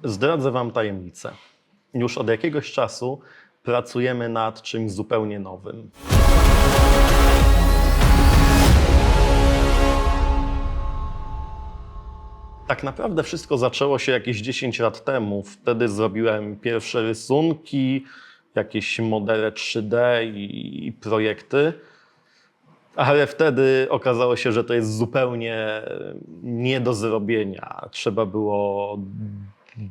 Zdradzę Wam tajemnicę. Już od jakiegoś czasu pracujemy nad czymś zupełnie nowym. Tak naprawdę wszystko zaczęło się jakieś 10 lat temu. Wtedy zrobiłem pierwsze rysunki, jakieś modele 3D i projekty. Ale wtedy okazało się, że to jest zupełnie nie do zrobienia. Trzeba było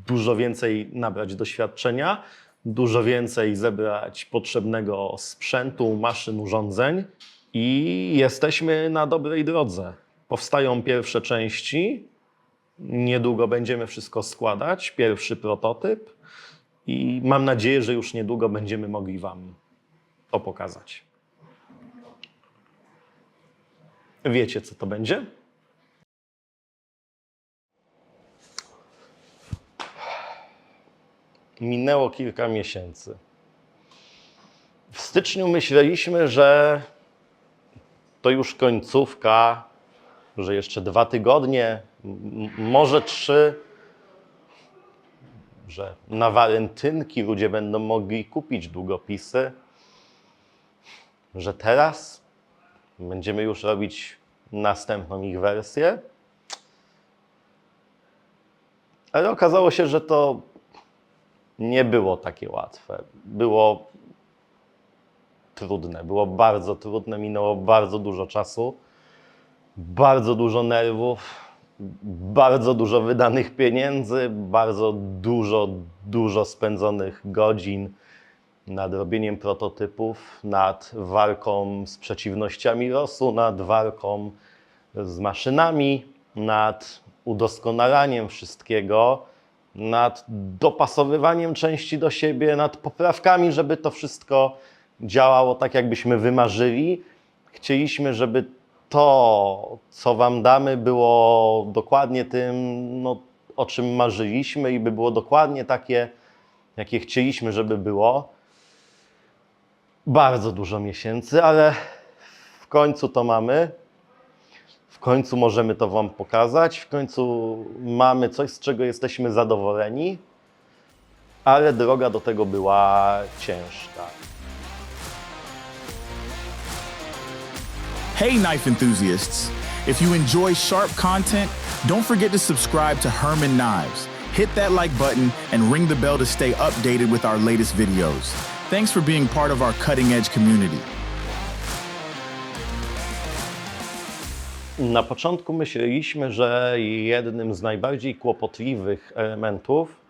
dużo więcej nabrać doświadczenia, dużo więcej zebrać potrzebnego sprzętu, maszyn, urządzeń i jesteśmy na dobrej drodze. Powstają pierwsze części, niedługo będziemy wszystko składać, pierwszy prototyp i mam nadzieję, że już niedługo będziemy mogli Wam to pokazać. Wiecie, co to będzie? Minęło kilka miesięcy. W styczniu myśleliśmy, że to już końcówka, że jeszcze 2 tygodnie, może 3, że na walentynki ludzie będą mogli kupić długopisy, że teraz będziemy już robić następną ich wersję. Ale okazało się, że to nie było takie łatwe. Było trudne, było bardzo trudne, minęło bardzo dużo czasu, bardzo dużo nerwów, bardzo dużo wydanych pieniędzy, bardzo dużo spędzonych godzin nad robieniem prototypów, nad walką z przeciwnościami losu, nad walką z maszynami, nad udoskonalaniem wszystkiego, nad dopasowywaniem części do siebie, nad poprawkami, żeby to wszystko działało tak, jakbyśmy wymarzyli. Chcieliśmy, żeby to, co Wam damy, było dokładnie tym, o czym marzyliśmy i by było dokładnie takie, jakie chcieliśmy, żeby było. Bardzo dużo miesięcy, ale w końcu to mamy. W końcu możemy to Wam pokazać. W końcu mamy coś, z czego jesteśmy zadowoleni, ale droga do tego była ciężka. Hey knife enthusiasts! If you enjoy sharp content, don't forget to subscribe to Herman Knives. Hit that like button and ring the bell to stay updated with our latest videos. Thanks for being part of our cutting edge community. Na początku myśleliśmy, że jednym z najbardziej kłopotliwych elementów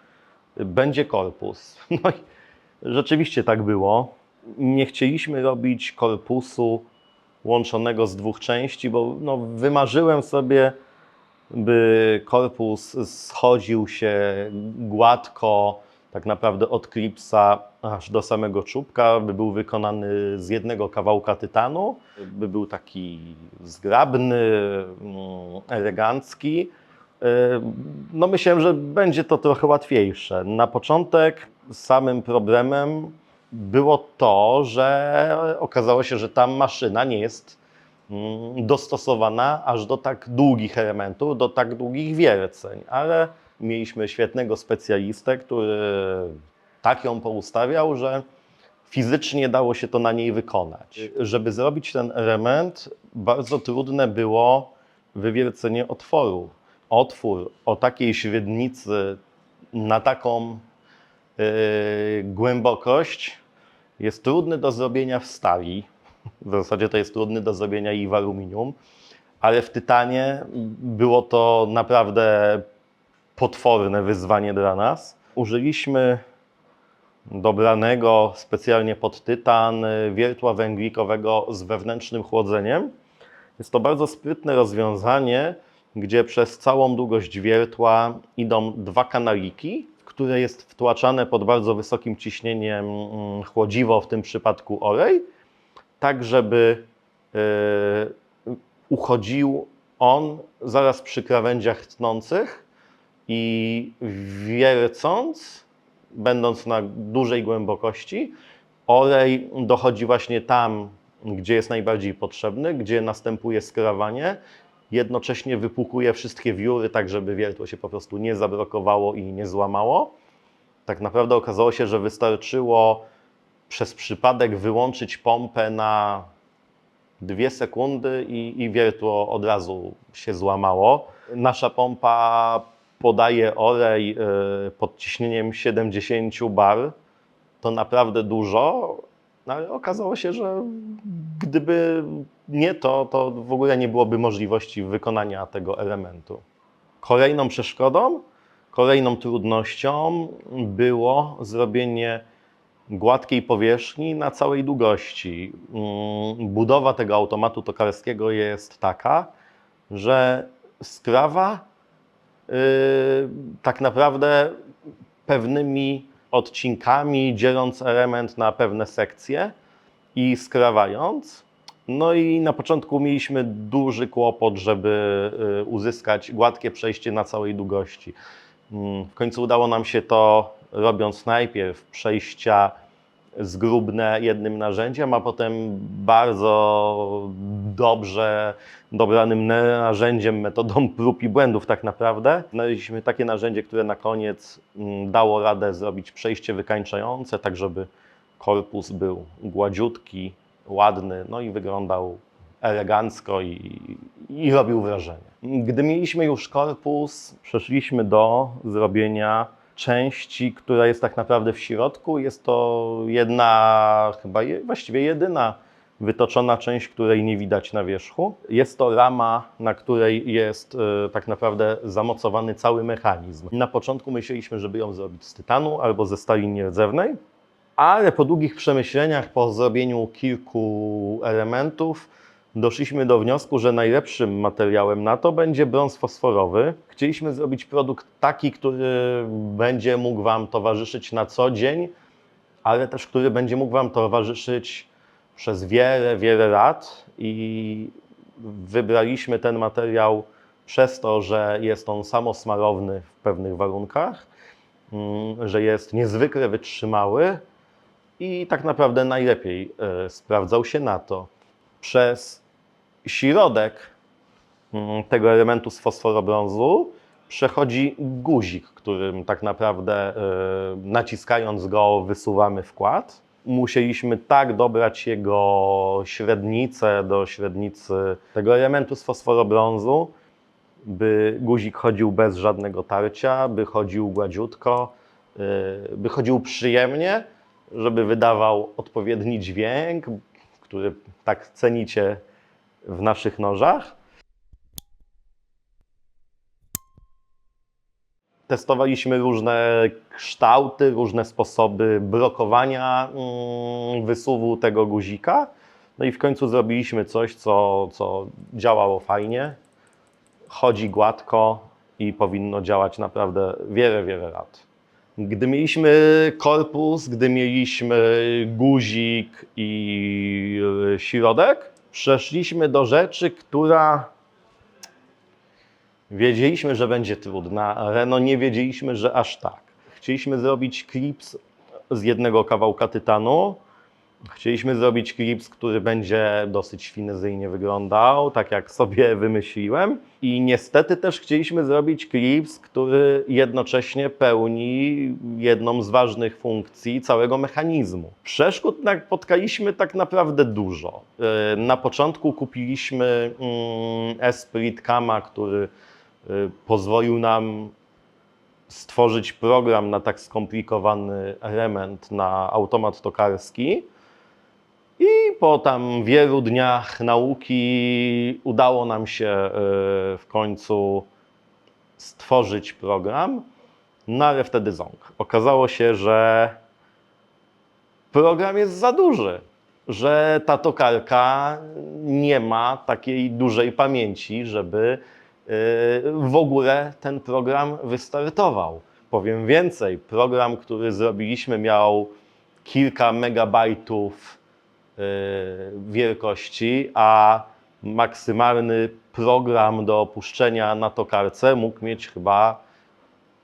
będzie korpus. No i rzeczywiście tak było. Nie chcieliśmy robić korpusu łączonego z 2 części, bo wymarzyłem sobie, by korpus schodził się gładko, tak naprawdę od klipsa aż do samego czubka, by był wykonany z jednego kawałka tytanu, by był taki zgrabny, elegancki. Myślałem, że będzie to trochę łatwiejsze. Na początek samym problemem było to, że okazało się, że ta maszyna nie jest dostosowana aż do tak długich elementów, do tak długich wierceń, ale mieliśmy świetnego specjalistę, który tak ją poustawiał, że fizycznie dało się to na niej wykonać. Żeby zrobić ten element, bardzo trudne było wywiercenie otworu. Otwór o takiej średnicy na taką głębokość jest trudny do zrobienia w stali. W zasadzie to jest trudny do zrobienia i w aluminium, ale w tytanie było to naprawdę potworne wyzwanie dla nas. Użyliśmy dobranego specjalnie pod tytan wiertła węglikowego z wewnętrznym chłodzeniem. Jest to bardzo sprytne rozwiązanie, gdzie przez całą długość wiertła idą 2 kanaliki, w które jest wtłaczane pod bardzo wysokim ciśnieniem chłodziwo, w tym przypadku olej, tak żeby uchodził on zaraz przy krawędziach tnących i wiercąc, będąc na dużej głębokości, olej dochodzi właśnie tam, gdzie jest najbardziej potrzebny, gdzie następuje skrawanie jednocześnie wypłukuje wszystkie wióry, tak żeby wiertło się po prostu nie zablokowało i nie złamało. Tak naprawdę okazało się, że wystarczyło przez przypadek wyłączyć pompę na 2 sekundy i wiertło od razu się złamało. Nasza pompa podaje olej pod ciśnieniem 70 bar. To naprawdę dużo, no ale okazało się, że gdyby nie to w ogóle nie byłoby możliwości wykonania tego elementu. Kolejną przeszkodą, kolejną trudnością było zrobienie gładkiej powierzchni na całej długości. Budowa tego automatu tokarskiego jest taka, że sprawa tak naprawdę pewnymi odcinkami, dzieląc element na pewne sekcje i skrawając. No i na początku mieliśmy duży kłopot, żeby uzyskać gładkie przejście na całej długości. W końcu udało nam się to, robiąc najpierw przejścia zgrubne jednym narzędziem, a potem bardzo dobrze dobranym narzędziem, metodą prób i błędów tak naprawdę. Znaleźliśmy takie narzędzie, które na koniec dało radę zrobić przejście wykańczające, tak żeby korpus był gładziutki, ładny, no i wyglądał elegancko i robił wrażenie. Gdy mieliśmy już korpus, przeszliśmy do zrobienia części, która jest tak naprawdę w środku. Jest to jedna, chyba właściwie jedyna wytoczona część, której nie widać na wierzchu. Jest to rama, na której jest tak naprawdę zamocowany cały mechanizm. Na początku myśleliśmy, żeby ją zrobić z tytanu albo ze stali nierdzewnej, ale po długich przemyśleniach, po zrobieniu kilku elementów, doszliśmy do wniosku, że najlepszym materiałem na to będzie brąz fosforowy. Chcieliśmy zrobić produkt taki, który będzie mógł Wam towarzyszyć na co dzień, ale też który będzie mógł Wam towarzyszyć przez wiele, wiele lat i wybraliśmy ten materiał przez to, że jest on samosmarowny w pewnych warunkach, że jest niezwykle wytrzymały i tak naprawdę najlepiej sprawdzał się na to. Przez środek tego elementu z fosforobrązu przechodzi guzik, którym tak naprawdę naciskając go wysuwamy wkład. Musieliśmy tak dobrać jego średnicę do średnicy tego elementu z fosforobrązu, by guzik chodził bez żadnego tarcia, by chodził gładziutko, by chodził przyjemnie, żeby wydawał odpowiedni dźwięk, który tak cenicie w naszych nożach. Testowaliśmy różne kształty, różne sposoby blokowania wysuwu tego guzika. No i w końcu zrobiliśmy coś, co działało fajnie, chodzi gładko i powinno działać naprawdę wiele, wiele lat. Gdy mieliśmy korpus, gdy mieliśmy guzik i środek, przeszliśmy do rzeczy, która wiedzieliśmy, że będzie trudna, ale no nie wiedzieliśmy, że aż tak. Chcieliśmy zrobić klips z jednego kawałka tytanu. Chcieliśmy zrobić klips, który będzie dosyć finezyjnie wyglądał, tak jak sobie wymyśliłem. I niestety też chcieliśmy zrobić klips, który jednocześnie pełni jedną z ważnych funkcji całego mechanizmu. Przeszkód napotkaliśmy tak naprawdę dużo. Na początku kupiliśmy Esprit Cama, który pozwolił nam stworzyć program na tak skomplikowany element, na automat tokarski. I po tam wielu dniach nauki udało nam się w końcu stworzyć program, no ale wtedy ząg. Okazało się, że program jest za duży, że ta tokarka nie ma takiej dużej pamięci, żeby w ogóle ten program wystartował. Powiem więcej, program, który zrobiliśmy, miał kilka megabajtów wielkości, a maksymalny program do opuszczenia na tokarce mógł mieć chyba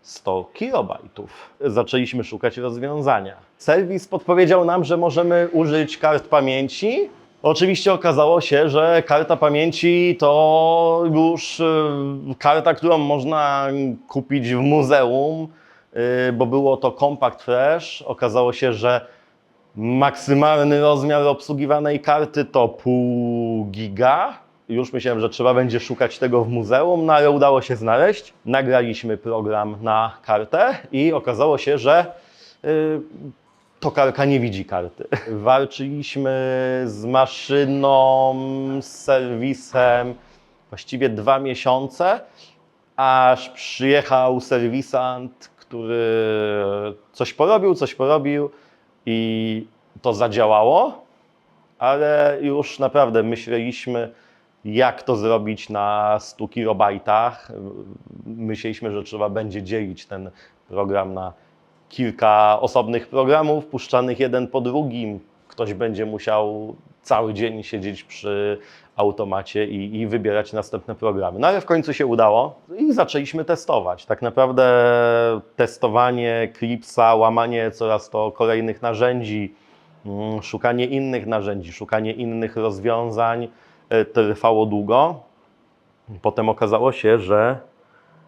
100 kilobajtów. Zaczęliśmy szukać rozwiązania. Serwis podpowiedział nam, że możemy użyć kart pamięci Oczywiście okazało się, że karta pamięci to już karta, którą można kupić w muzeum, bo było to Compact Flash. Okazało się, że maksymalny rozmiar obsługiwanej karty to 0,5 giga. Już myślałem, że trzeba będzie szukać tego w muzeum, no ale udało się znaleźć. Nagraliśmy program na kartę i okazało się, że tokarka nie widzi karty. Walczyliśmy z maszyną, z serwisem właściwie 2 miesiące, aż przyjechał serwisant, który coś porobił i to zadziałało, ale już naprawdę myśleliśmy, jak to zrobić na 100 kilobajtach. Myśleliśmy, że trzeba będzie dzielić ten program na kilka osobnych programów, puszczanych jeden po drugim. Ktoś będzie musiał cały dzień siedzieć przy automacie i wybierać następne programy. No ale w końcu się udało i zaczęliśmy testować. Tak naprawdę testowanie Clipsa, łamanie coraz to kolejnych narzędzi, szukanie innych narzędzi, szukanie innych rozwiązań trwało długo. Potem okazało się, że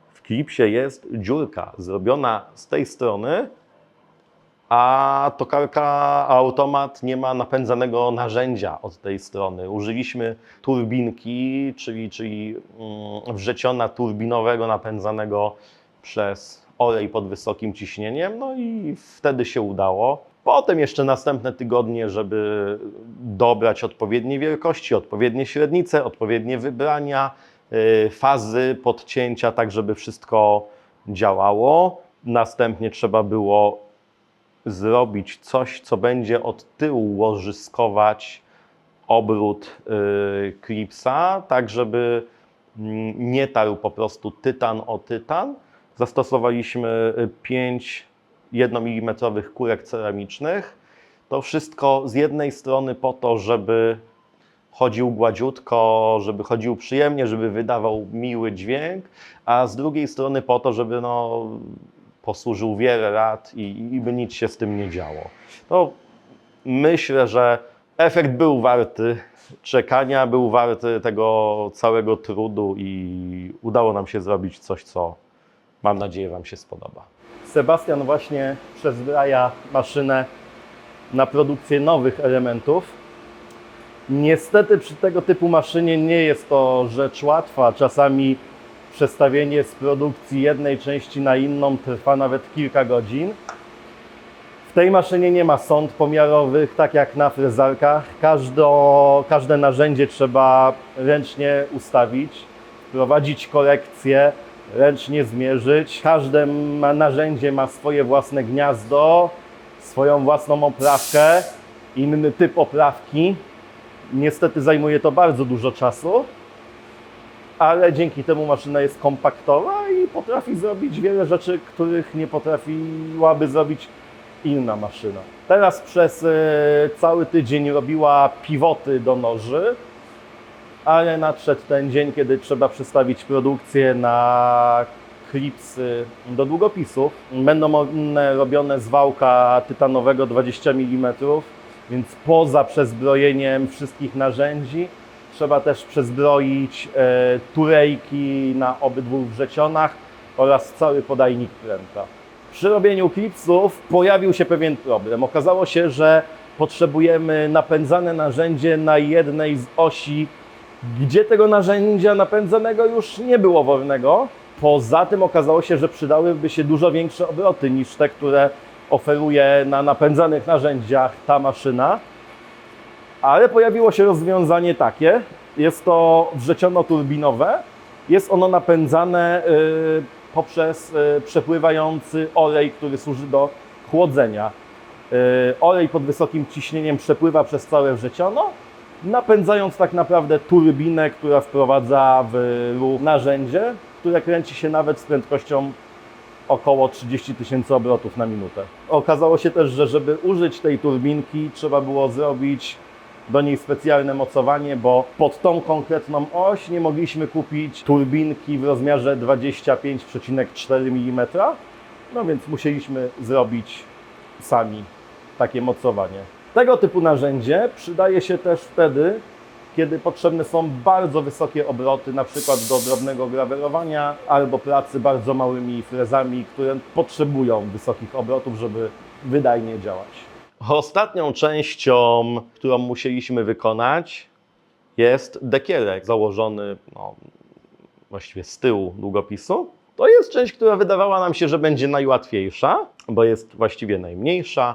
w Clipsie jest dziurka zrobiona z tej strony, a tokarka, automat nie ma napędzanego narzędzia od tej strony. Użyliśmy turbinki, czyli wrzeciona turbinowego napędzanego przez olej pod wysokim ciśnieniem, no i wtedy się udało. Potem jeszcze następne tygodnie, żeby dobrać odpowiednie wielkości, odpowiednie średnice, odpowiednie wybrania, fazy podcięcia, tak żeby wszystko działało. Następnie trzeba było zrobić coś, co będzie od tyłu łożyskować obrót Clipsa, tak żeby nie tarł po prostu tytan o tytan. Zastosowaliśmy 5 1 mm kurek ceramicznych. To wszystko z jednej strony po to, żeby chodził gładziutko, żeby chodził przyjemnie, żeby wydawał miły dźwięk, a z drugiej strony po to, żeby posłużył wiele lat i by nic się z tym nie działo. No, myślę, że efekt był warty czekania, był warty tego całego trudu i udało nam się zrobić coś, co mam nadzieję Wam się spodoba. Sebastian właśnie przezbraja maszynę na produkcję nowych elementów. Niestety przy tego typu maszynie nie jest to rzecz łatwa. Czasami przestawienie z produkcji jednej części na inną trwa nawet kilka godzin. W tej maszynie nie ma sond pomiarowych, tak jak na frezarkach. Każde narzędzie trzeba ręcznie ustawić, wprowadzić korekcje, ręcznie zmierzyć. Każde narzędzie ma swoje własne gniazdo, swoją własną oprawkę, inny typ oprawki. Niestety zajmuje to bardzo dużo czasu, ale dzięki temu maszyna jest kompaktowa i potrafi zrobić wiele rzeczy, których nie potrafiłaby zrobić inna maszyna. Teraz przez cały tydzień robiła pivoty do noży, ale nadszedł ten dzień, kiedy trzeba przestawić produkcję na klipsy do długopisów. Będą one robione z wałka tytanowego 20 mm, więc poza przezbrojeniem wszystkich narzędzi trzeba też przezbroić turejki na obydwu wrzecionach oraz cały podajnik pręta. Przy robieniu klipsów pojawił się pewien problem. Okazało się, że potrzebujemy napędzane narzędzie na jednej z osi, gdzie tego narzędzia napędzanego już nie było wolnego. Poza tym okazało się, że przydałyby się dużo większe obroty niż te, które oferuje na napędzanych narzędziach ta maszyna. Ale pojawiło się rozwiązanie takie, jest to wrzeciono-turbinowe. Jest ono napędzane poprzez przepływający olej, który służy do chłodzenia. Olej pod wysokim ciśnieniem przepływa przez całe wrzeciono, napędzając tak naprawdę turbinę, która wprowadza w ruch narzędzie, które kręci się nawet z prędkością około 30 000 obrotów na minutę. Okazało się też, że żeby użyć tej turbinki, trzeba było zrobić do niej specjalne mocowanie, bo pod tą konkretną oś nie mogliśmy kupić turbinki w rozmiarze 25,4 mm. No więc musieliśmy zrobić sami takie mocowanie. Tego typu narzędzie przydaje się też wtedy, kiedy potrzebne są bardzo wysokie obroty, na przykład do drobnego grawerowania albo pracy bardzo małymi frezami, które potrzebują wysokich obrotów, żeby wydajnie działać. Ostatnią częścią, którą musieliśmy wykonać, jest dekierek założony właściwie z tyłu długopisu. To jest część, która wydawała nam się, że będzie najłatwiejsza, bo jest właściwie najmniejsza,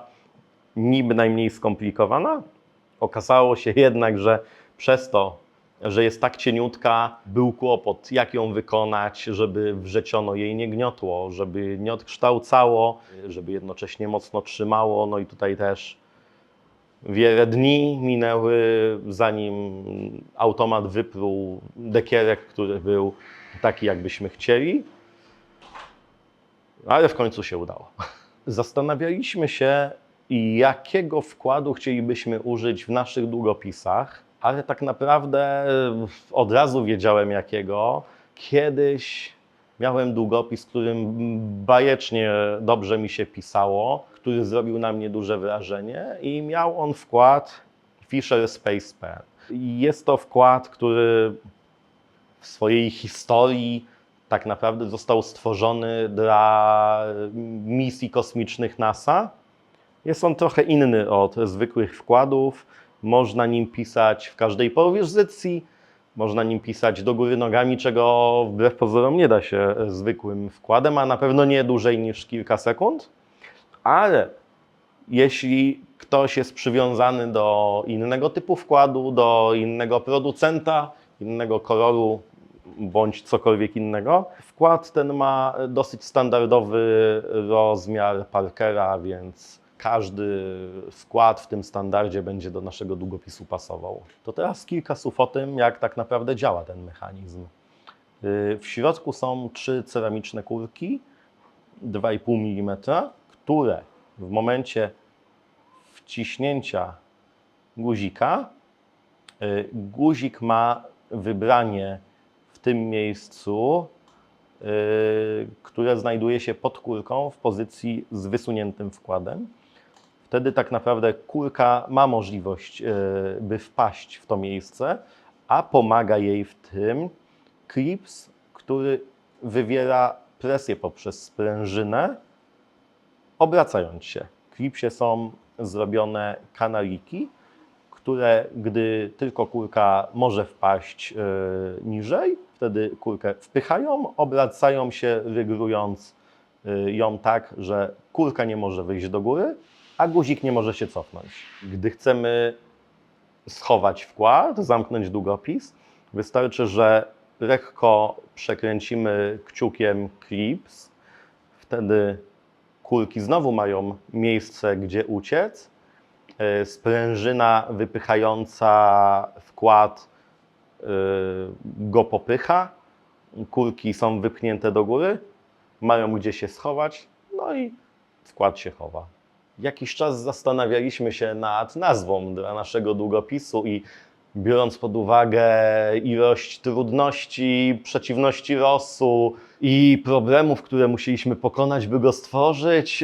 niby najmniej skomplikowana. Okazało się jednak, że przez to, że jest tak cieniutka, był kłopot, jak ją wykonać, żeby wrzeciono jej nie gniotło, żeby nie odkształcało, żeby jednocześnie mocno trzymało. No i tutaj też wiele dni minęły, zanim automat wypruł dekierek, który był taki, jakbyśmy chcieli. Ale w końcu się udało. Zastanawialiśmy się, jakiego wkładu chcielibyśmy użyć w naszych długopisach, ale tak naprawdę od razu wiedziałem jakiego. Kiedyś miałem długopis, którym bajecznie dobrze mi się pisało, który zrobił na mnie duże wrażenie i miał on wkład Fisher Space Pen. Jest to wkład, który w swojej historii tak naprawdę został stworzony dla misji kosmicznych NASA. Jest on trochę inny od zwykłych wkładów. Można nim pisać w każdej pozycji, można nim pisać do góry nogami, czego wbrew pozorom nie da się zwykłym wkładem, a na pewno nie dłużej niż kilka sekund. Ale jeśli ktoś jest przywiązany do innego typu wkładu, do innego producenta, innego koloru bądź cokolwiek innego, wkład ten ma dosyć standardowy rozmiar Parkera, więc każdy wkład w tym standardzie będzie do naszego długopisu pasował. To teraz kilka słów o tym, jak tak naprawdę działa ten mechanizm. W środku są 3 ceramiczne kulki 2,5 mm, które w momencie wciśnięcia guzika, guzik ma wybranie w tym miejscu, które znajduje się pod kulką w pozycji z wysuniętym wkładem. Wtedy tak naprawdę kulka ma możliwość, by wpaść w to miejsce, a pomaga jej w tym klips, który wywiera presję poprzez sprężynę, obracając się. W klipsie są zrobione kanaliki, które gdy tylko kulka może wpaść niżej, wtedy kulkę wpychają, obracają się, rygrując ją tak, że kulka nie może wyjść do góry, a guzik nie może się cofnąć. Gdy chcemy schować wkład, zamknąć długopis, wystarczy, że lekko przekręcimy kciukiem klips, wtedy kulki znowu mają miejsce, gdzie uciec. Sprężyna wypychająca wkład go popycha, kulki są wypchnięte do góry, mają gdzie się schować, no i wkład się chowa. Jakiś czas zastanawialiśmy się nad nazwą dla naszego długopisu i biorąc pod uwagę ilość trudności, przeciwności losu i problemów, które musieliśmy pokonać, by go stworzyć,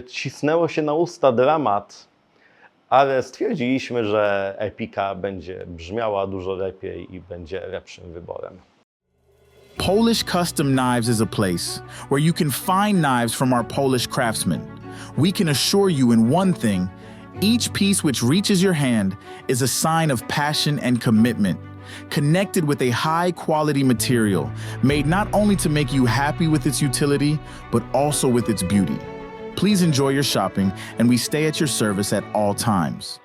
cisnęło się na usta dramat. Ale stwierdziliśmy, że Epica będzie brzmiała dużo lepiej i będzie lepszym wyborem. Polish Custom Knives is a place where you can find knives from our Polish craftsmen. We can assure you in one thing, each piece which reaches your hand is a sign of passion and commitment, connected with a high-quality material, made not only to make you happy with its utility, but also with its beauty. Please enjoy your shopping, and we stay at your service at all times.